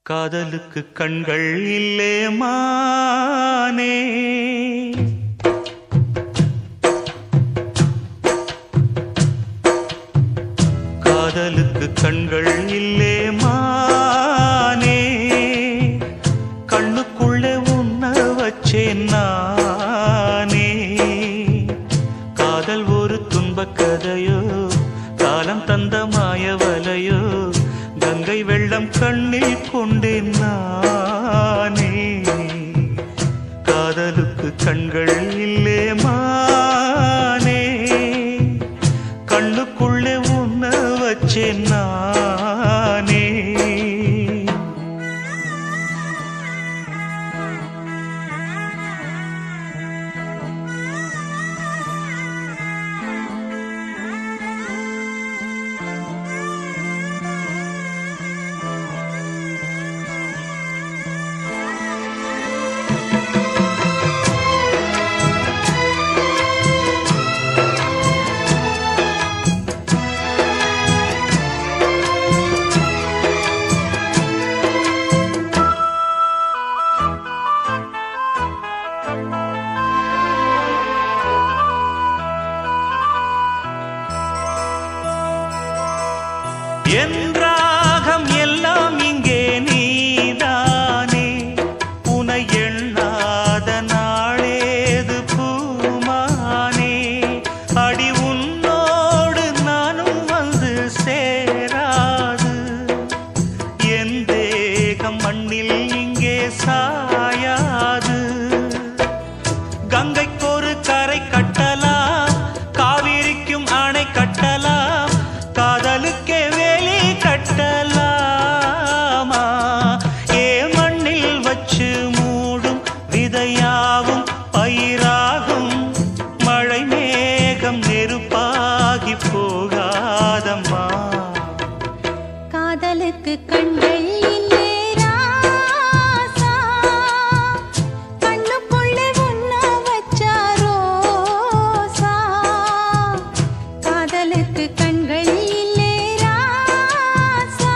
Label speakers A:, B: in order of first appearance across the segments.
A: காதலுக்கு கண்கள் இல்லே மானே, காதலுக்கு கண்கள் இல்லே மானே, கண்ணுக்குள்ளே உன்ன வச்சேன் நானே. காதல் ஒரு துன்பக் கதையோ, காலம் தந்த மாயவலையோ, கங்கை வெள்ளம் கண்ணில் கொண்டேன் நானே. காதலுக்கு கண்கள் இல்லே மானே, கண்ணுக்குள்ளே உன்ன வச்சேன் நானே. என் ராகம் எல்லாம் இங்கே நீதானே, உனை எண்ணாத நாளேது பூமானே. அடி உன்னோடு நானும் வந்து சேராது, என் தேகம் மண்ணில் இங்கே சாயாது. கங்கைக்கொரு கரை கட்டலாம், காவிரிக்கும் அணை கட்டலாம், காதலுக்கே வேலி கட்டலாமா? ஏ மண்ணில் வச்சு மூடும் விதையாவும் பயிராகும், மழை மேகம் நெருப்பாகி போகாதம்மா.
B: காதலுக்கு கண்கள் இல்லே ராசா, கண்ணுக்குள்ளே உன்ன வச்சா ரோசா. காதலுக்கு கண்கள் இல்லே ராசா.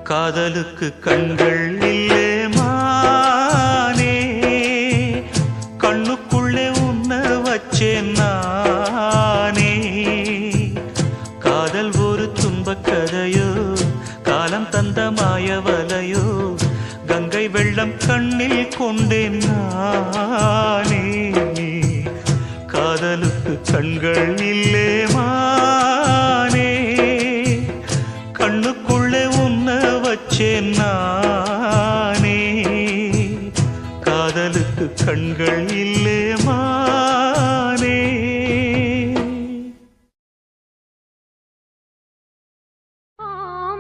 A: காதலுக்கு கண்கள் இல்லே மானே, கண்ணுக்குள்ளே உன்ன வச்சேன் நானே. காதல் ஒரு துன்பக் கதையோ, காலம் தந்த மாயவலையோ, கங்கை வெள்ளம் கண்ணில் கொண்டேன் நானே. காதலுக்கு கண்கள் இல்லே மானே, கண்ணுக்குள்ளே உன்ன வச்சேன் நானே. காதலுக்கு கண்கள் இல்லே மானே.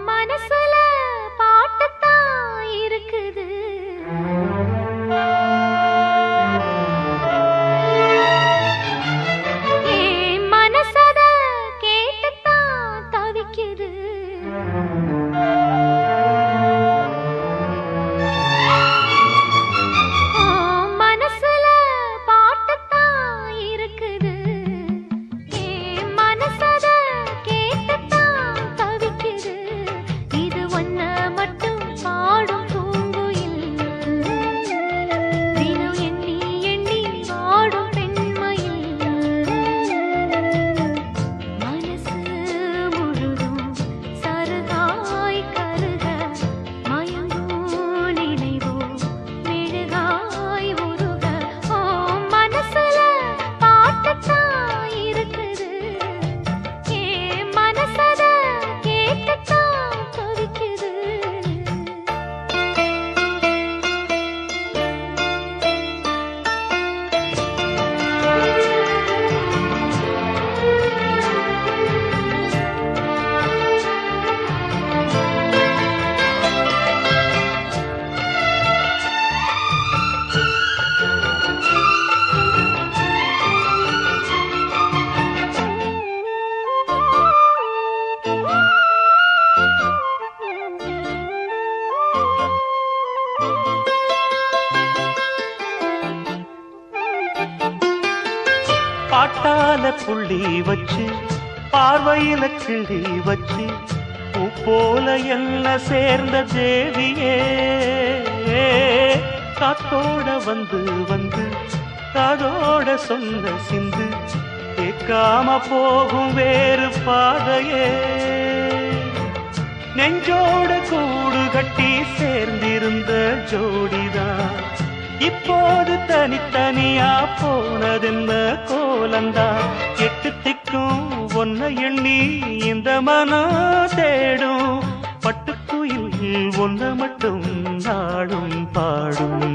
B: மனசுல பாட்டுத்தான் இருக்குது, மனசத கேட்டுத்தான் தவிக்குது.
A: பாட்டால புள்ளி வச்சு பார்வையில கிள்ளி வச்சு பூ போல என்ன சேர்ந்த தேவியே காத்தோட வந்து வந்து காதோட சொன்ன சிந்து கேட்காம போகும் வேறு பாதையே நெஞ்சோட கூடு கட்டி சேர்ந்திருந்த ஜோடிதான் இப்போது தனித்தனியா போனதென்ன கோலந்தா எட்டு திக்கும் ஒன்ன எண்ணி இந்த மனம் தேடும் பட்டுக்குயில் ஒன்ன மட்டும் நாடும் பாடும்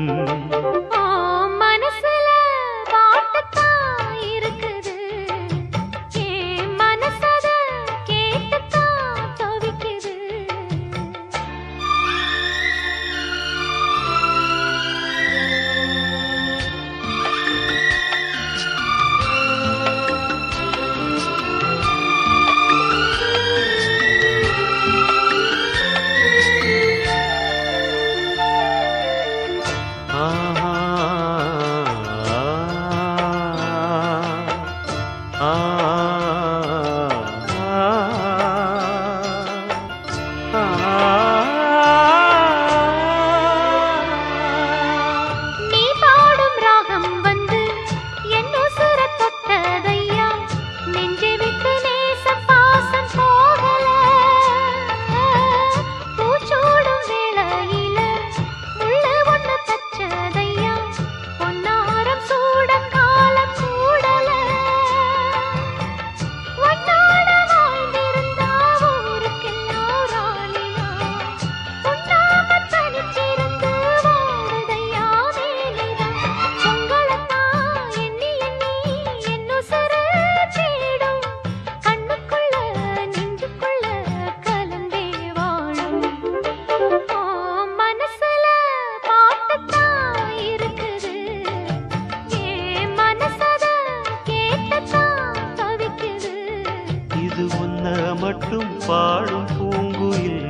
A: மட்டும் பாடும் பூங்குயில்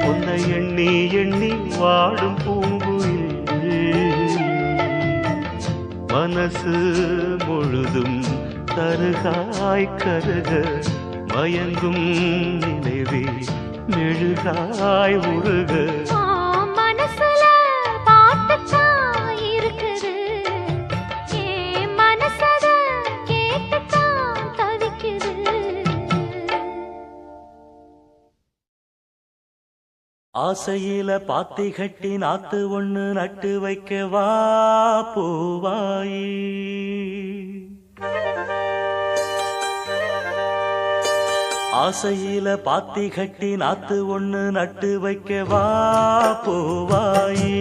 A: உன்னை எண்ணி எண்ணி வாடும் பூங்குயில் மனசு முழுதும் தருகாய் கருக மயங்கும் நினைவே மெழுகாய் உருக ஆசையில பாத்தி கட்டி நாத்து ஒண்ணு நட்டு வைக்க வா பூவாயி ஆசையில பாத்தி கட்டி நாத்து ஒண்ணு நட்டு வைக்க வா பூவாயி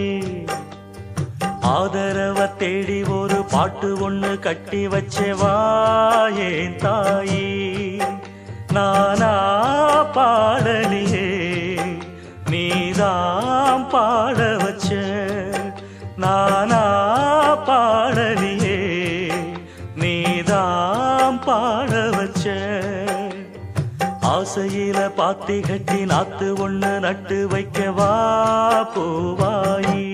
A: ஆதரவ தேடி ஒரு பாட்டு ஒண்ணு கட்டி வச்சே வா ஏன் தாயி நானா பாடலியே நீதாம் பாட வச்ச நானா பாடலியே நீதாம் பாட வச்ச ஆசையில பாத்தி கட்டி நாத்து ஒண்ணு நட்டு வைக்க வா பூவாயி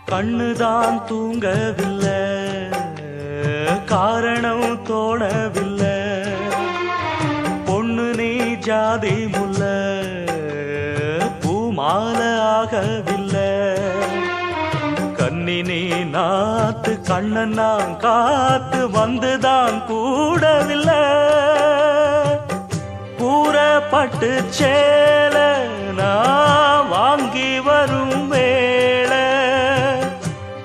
A: கண்ணுதான் தூங்கவில்லை காரணம் தோணவில்லை பொண்ணு நீ ஜாதி முல்ல பூமால ஆகவில்லை கன்னி நீ நாத்து கண்ணன் நான் காத்து வந்துதான் கூடவில்லை கூறப்பட்டு சேல நான் வாங்கி வரும் வேளை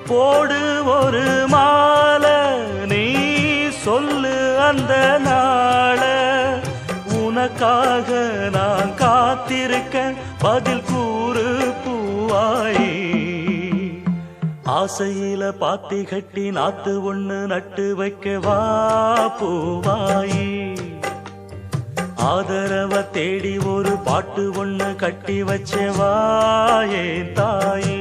A: போடு ஒரு மாலை நீ சொல்லு அந்த நாள உன உனக்காக நான் காத்திருக்க பதில் கூறு பூவாயி. ஆசையில பாத்தி கட்டி நாத்து ஒண்ணு நட்டு வைக்க வா பூவாயி. ஆதரவ தேடி ஒரு பாட்டு ஒண்ணு கட்டி வச்ச வா என் தாயி.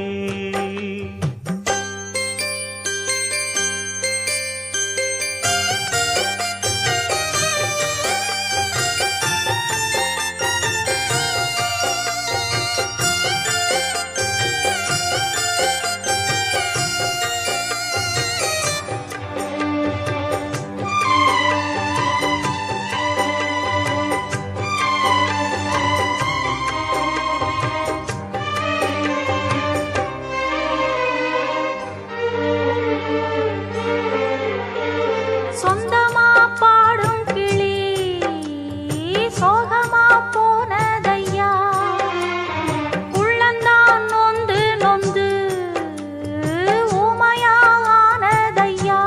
B: சொந்தமா பாடும் கிளி சோகமா போனதையா. உள்ளந்தான் நொந்து நொந்து ஊமையானதையா.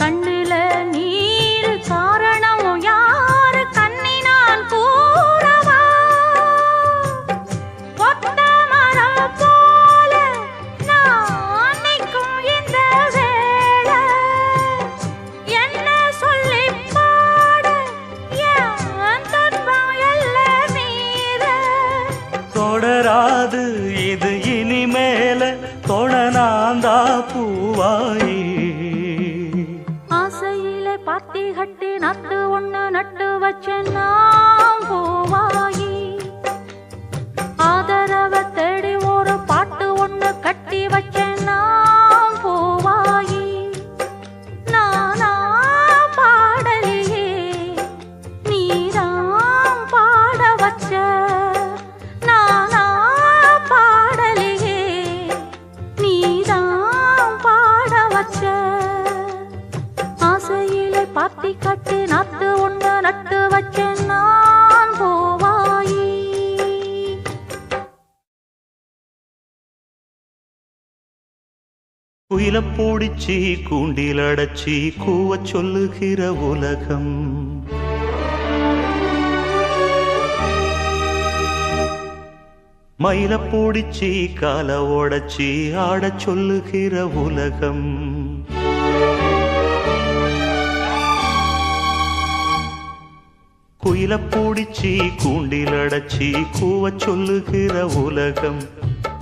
B: கண்ணுல நீர் காரணம் யாரு கண்ணி நான் கூறவா. ஒத்த மரம் போல நான் நிற்கும் இந்த வேளை. என்ன சொல்லி பாட என் துன்பம் எல்லாம் மீற.
A: தொடராது இது இனிமேல தொடனாந்தா பூவாயி.
B: ஆசையிலே பாத்தி கட்டி நட்டு ஒண்ணு நட்டு வச்ச நாம் பூவாயி. ஆதரவ தேடி ஒரு பாட்டு ஒண்ணு கட்டி வச்ச நாம் பூவாயி. நானா பாடலையே நீதான் பாட வச்ச. நானா பாடலையே நீதான் பாட வச்ச. ஆசையிலே பாத்தி கட்டி நாத்து ஒண்ணு நட்டு வச்ச நான் பூவாயி.
A: குயில பூடிச்சி கூண்டில் அடைச்சி கூவ சொல்லுகிற உலகம். மயில பூடிச்சி கால ஓடச்சி ஆட சொல்லுகிற உலகம். குயில பூடிச்சி கூண்டில் அடைச்சி கூவ சொல்லுகிற உலகம்.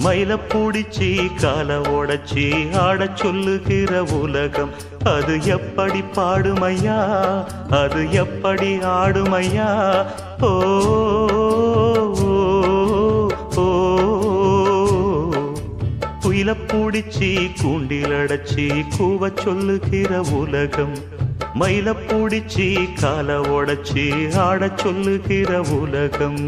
A: மயில பூடிச்சி கால ஓடச்சி ஆட சொல்லுகிற உலகம். அது எப்படி பாடுமையா அது எப்படி ஆடுமையா. ஓ குயில பூடிச்சி கூண்டில் அடைச்சி கூவ சொல்லுகிற உலகம். மயில பூடிச்சி கால ஓடச்சி ஆட சொல்லுகிற உலகம்.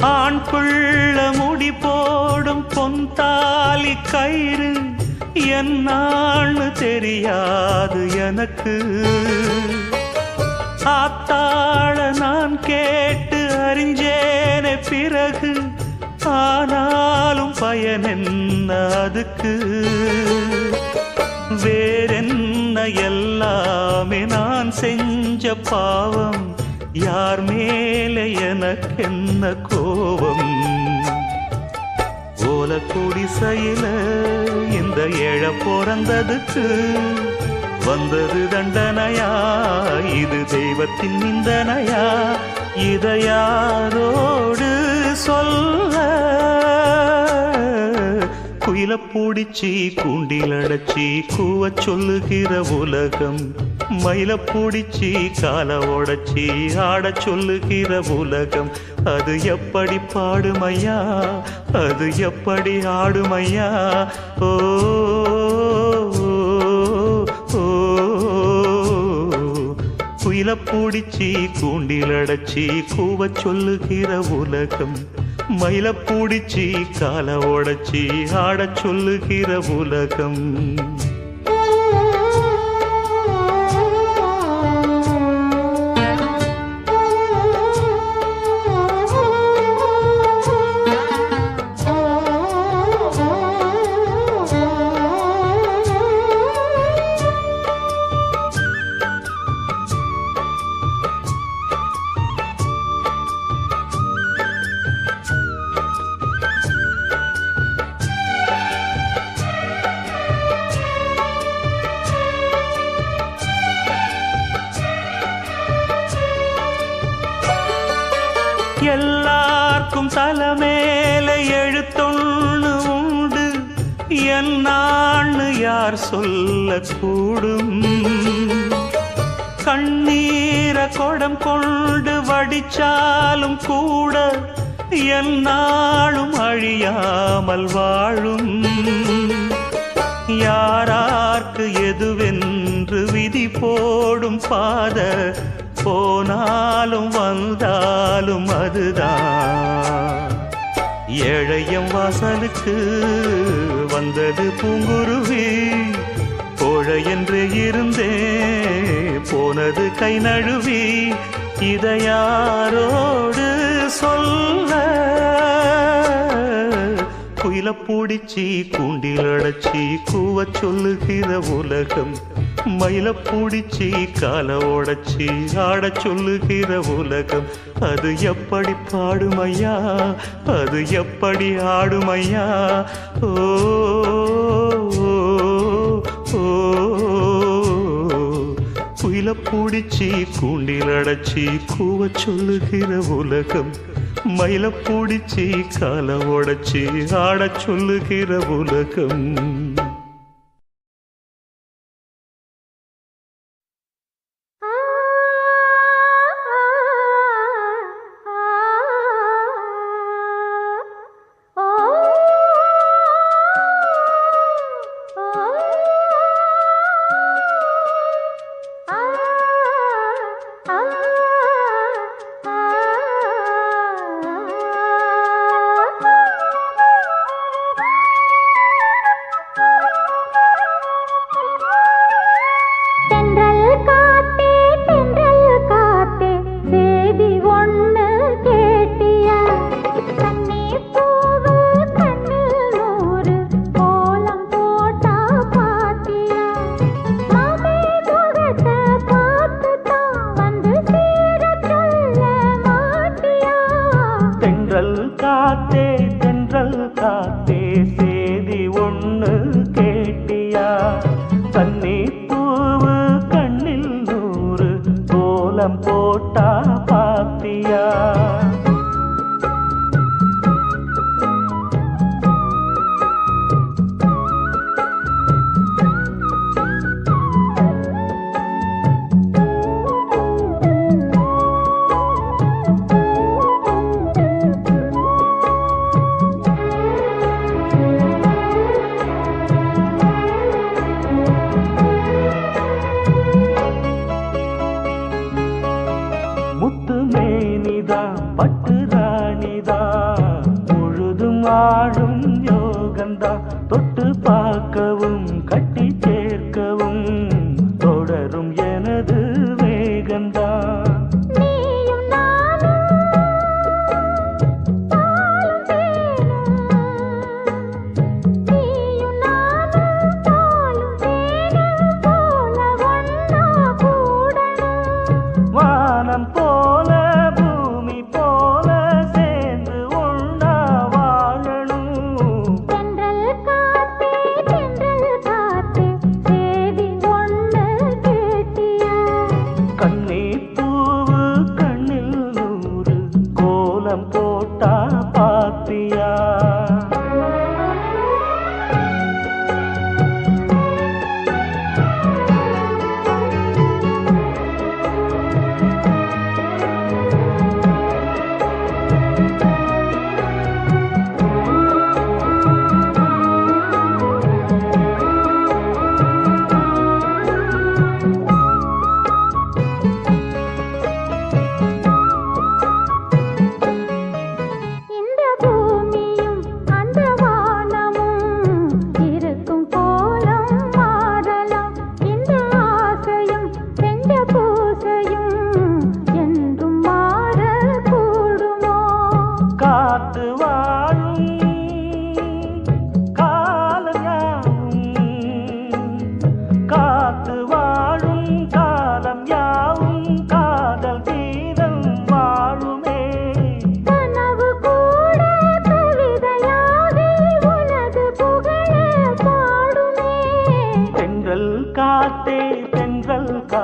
A: ஆண் புள்ள முடி போடும் பொன்தாலி கயிறு என்னான்னு தெரியாது எனக்கு. ஆத்தாள நான் கேட்டு அறிஞ்சேனே பிறகு. ஆனாலும் பயன் என்ன அதுக்கு. வேறென்ன எல்லாமே நான் செஞ்ச பாவம். யார் மேலே எனக்கென்ன கோபம். ஓல குடிசையில இந்த ஏழ பிறந்ததுக்கு வந்தது தண்டனையா இது தெய்வத்தின் நிந்தனையா. இதை யாரோடு சொல்ல. குயில பூடிச்சி கூண்டில் அடைச்சி கூவ சொல்லுகிற உலகம். மயில பூடிச்சி கால ஓடச்சி ஆட சொல்லுகிற உலகம். அது எப்படி பாடுமையா அது எப்படி ஆடுமையா. ஓ குயில பூடிச்சி கூண்டில் அடைச்சி கூவச் சொல்லுகிற உலகம், மயில பூடிச்சி கால உடைச்சி ஆடச் சொல்லுகிற உலகம். எல்லார்க்கும் தலைமேல எழுத்தொன்னு உண்டு, என்னான்னு யார் சொல்லக்கூடும்? கண்ணீர கொடம் கொண்டு வடிச்சாலும் கூட என்னாலும் அழியாமல் வாழும். யாரார்க்கு எதுவென்று விதி போடும் பாத, போனாலும் வந்தாலும் அதுதான். ஏழையம் வாசலுக்கு வந்தது பூங்குருவி, கோழை என்று இருந்தே போனது கை நழுவி. இதை யாரோடு சொல்ல? குயில பூடிச்சி கூண்டில் அடைச்சி கூவச் சொல்லுகிற உலகம், மயில பூடிச்சி கால உடைச்சி ஆடச் சொல்லுகிற உலகம். அது எப்படி பாடுமையா, அது எப்படி ஆடுமையா? ஓ குயில பூடிச்சி கூண்டில் அடைச்சி கூவச் சொல்லுகிற உலகம், மயில பூடிச்சி கால உடைச்சி ஆடச் சொல்லுகிற உலகம். தென்றல் காத்தே சேதி ஒண்ணு கேட்டியா? தண்ணி பூவு கண்ணில் நூறு கோலம் போட்டா பாத்தியா? பட்டு ராணிதா முழுதும் ஆடும் யோகந்தா, தொட்டு பார்க்கவும் கட்டி சேர்க்கவும் தொடரும் எனது வேகந்தா. வானம் போல பூமி போல சேர்ந்து ஒண்ணா வாழணும்.
B: தென்றல் காத்தே சேதி ஒண்ணு கேட்டியா?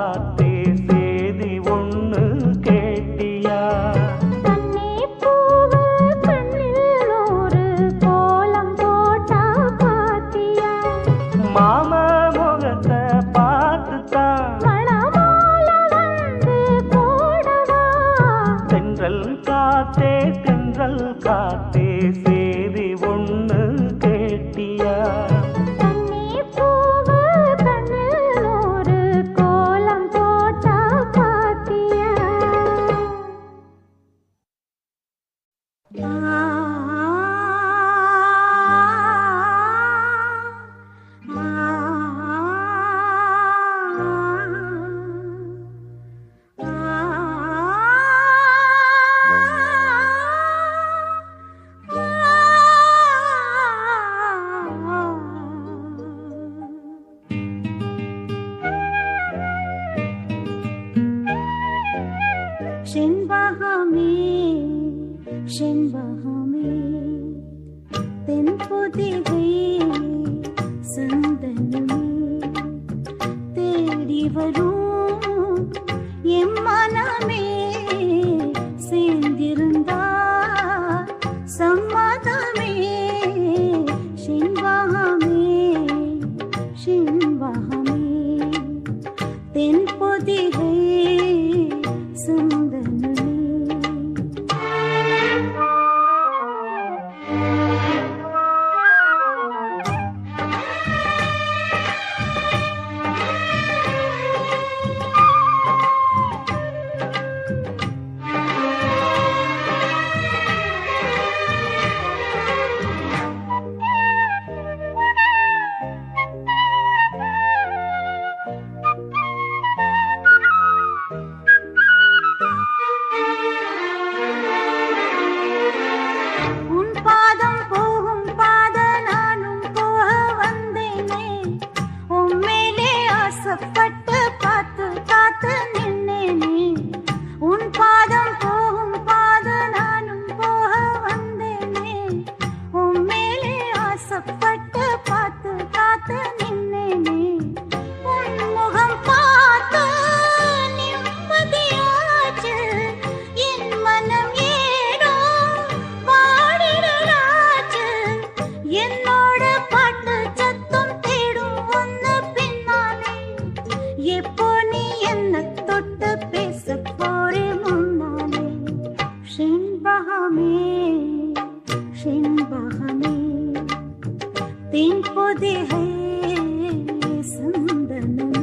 A: காத்தே சேதி ஒண்ணு கேட்டியா?
B: கண்ணே பூவு கண்ணில் ஒரு கோலம் போட்டா பாத்தியா?
A: மாம முகத்தை பார்த்துத்தான்
B: மணமால வந்து போடவா?
A: தென்றல் காத்தே தென்றல் காத்தே சேதி ஒண்ணு கேட்டியா?
B: கண்ணே பூவு கண்ணில் ஒரு கோலம் போட்டா பாத்தியா? செண்பகமே செண்பகமே தென்பொதிகை சந்தனமே தேடி வரும் எம் மனமே சேர்ந்திருந்தா சம்மதமே செண்பகமே செண்பகமே தென்பொதிகை சந்தனமே. உன் பாதம் போகும் பாத நானும் போக வந்தேனே, உம்மேலே ஆசைப்பட்டு பார்த்து காத்து நின்னேனே. உன் பாதம் போகும் பாத நானும் போக வந்தேனே, உம்மேலே ஆசைப்பட்டு பார்த்து காத்து நின்னேனே. உன் முகம் பார்த்து நிம்மதியாச்சு, என் மனம் ஏனோ வாடிடலாச்சு. என்னோட பாட்டு சத்தம் தேடும் ஒன்னு பின்னாலே, எப்போ நீ என்ன தொட்டு பேச போறே முன்னாலே. செண்பகமே செண்பகமே தென்பொதிகை சந்தனமே.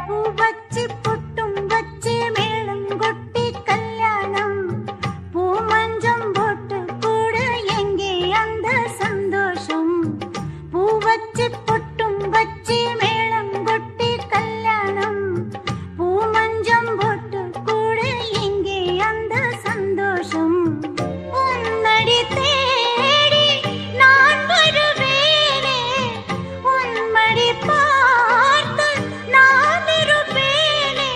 B: பூ வச்சு பொட்டும் வச்சு மேளம் கொட்டி கல்யாணம், பூ மஞ்சம் போட்டு கூட எங்கே அந்த சந்தோஷம்? பூ வச்சு பொட்டும் வச்சு மேளம் கொட்டி கல்யாணம், பூ மஞ்சம் போட்டு கூட எங்கே அந்த சந்தோஷம்? உன்னடி தேடி நான் வருவேனே, உன்மடி பார்த்து நான் இருப்பேனே.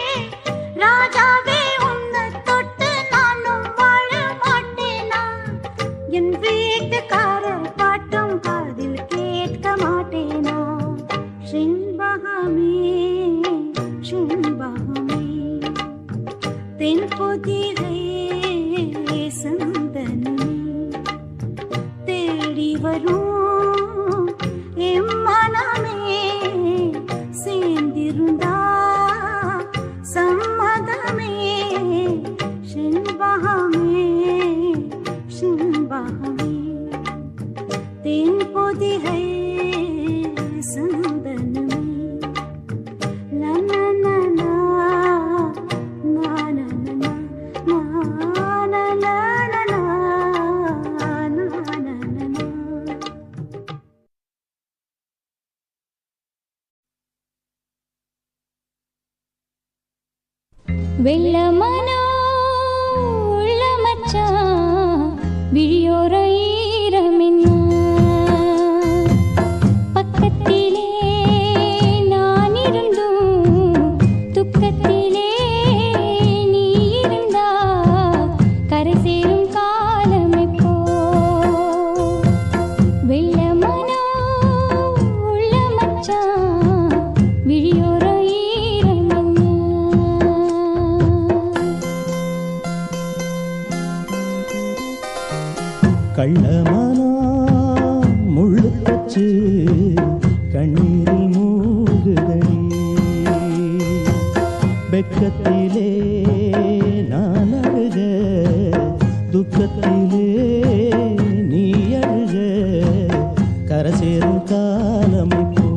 B: ராஜாவே உன்னை தொட்டு நானும் வாழ மாட்டேனா? என் வீட்டுக்காரர் பாட்டும் காதில் கேட்க மாட்டேனா? செண்பகமே செண்பகமே தென்பொதிகை சந்தனமே தேடி வரும் எம் மனமே சேர்ந்திருந்தா சம்மதமே. செண்பகமே செண்பகமே தென்பொதிகை சந்தனமே. லா லா லா லா, லா லா லா லா, லா
C: வெள்ளமனோ உள்ள மச்சான் விழியோர ஈரமென்ன பக்கத்திலே நான் இருந்தும் துக்கத்திலே நீ இருந்தா கரை சேரும் காலமெப்போ வெள்ளமனோ உள்ள மச்சான் விழியோர
A: கள்ளமானா முள்ளு தச்சு கண்ணீரில் மூழ்குதடி வெக்கத்திலே நான் அழுக துக்கத்திலே நீ அழுக கரை சேரும் காலம் இப்போ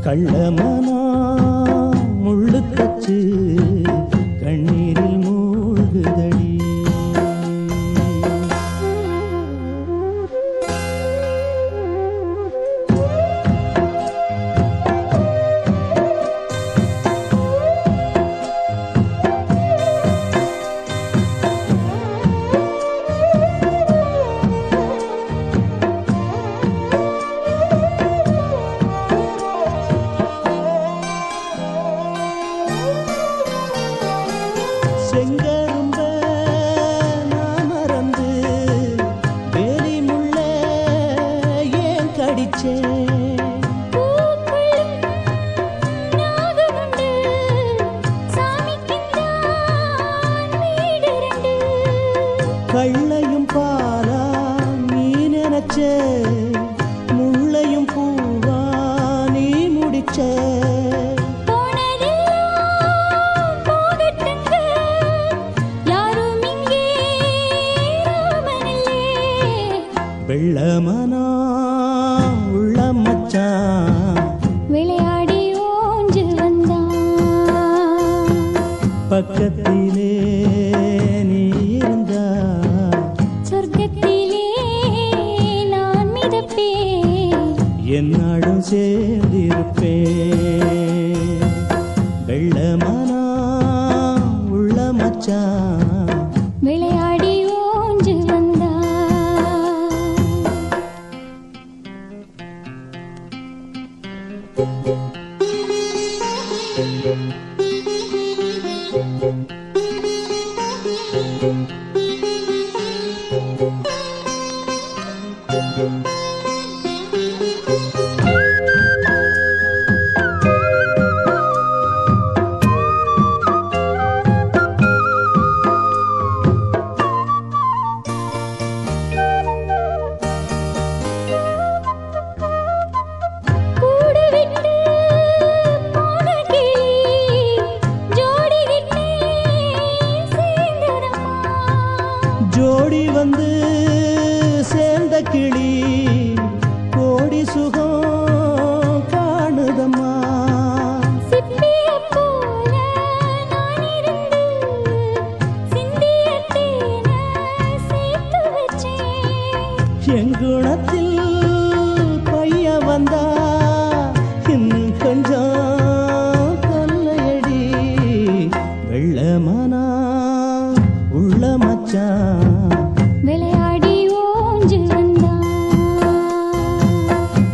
A: கள்ளமானா முள்ளு தச்சு கண்ணீரில் மூழ்குதடி செங்கரும்ப நான் மறந்து வேலி முள்ள ஏன் கடிச்சேன் கள்ளையும் பாலா நீ நினைச்ச முள்ளையும் பூவா நீ முடிச்ச வெள்ளமனா உள்ள மச்சான்
C: விளையாடி ஓஞ்சு வந்தான்
A: பக்கத்திலே நீ இருந்தா
C: சொர்க்கத்திலே நான் மிதப்பேன்
A: என்னாடும் சேர்ந்திருப்பேன் வெள்ளமனா உள்ள மச்சான்
C: விளையாடி ஓஞ்சு வந்தான்
B: Thank you.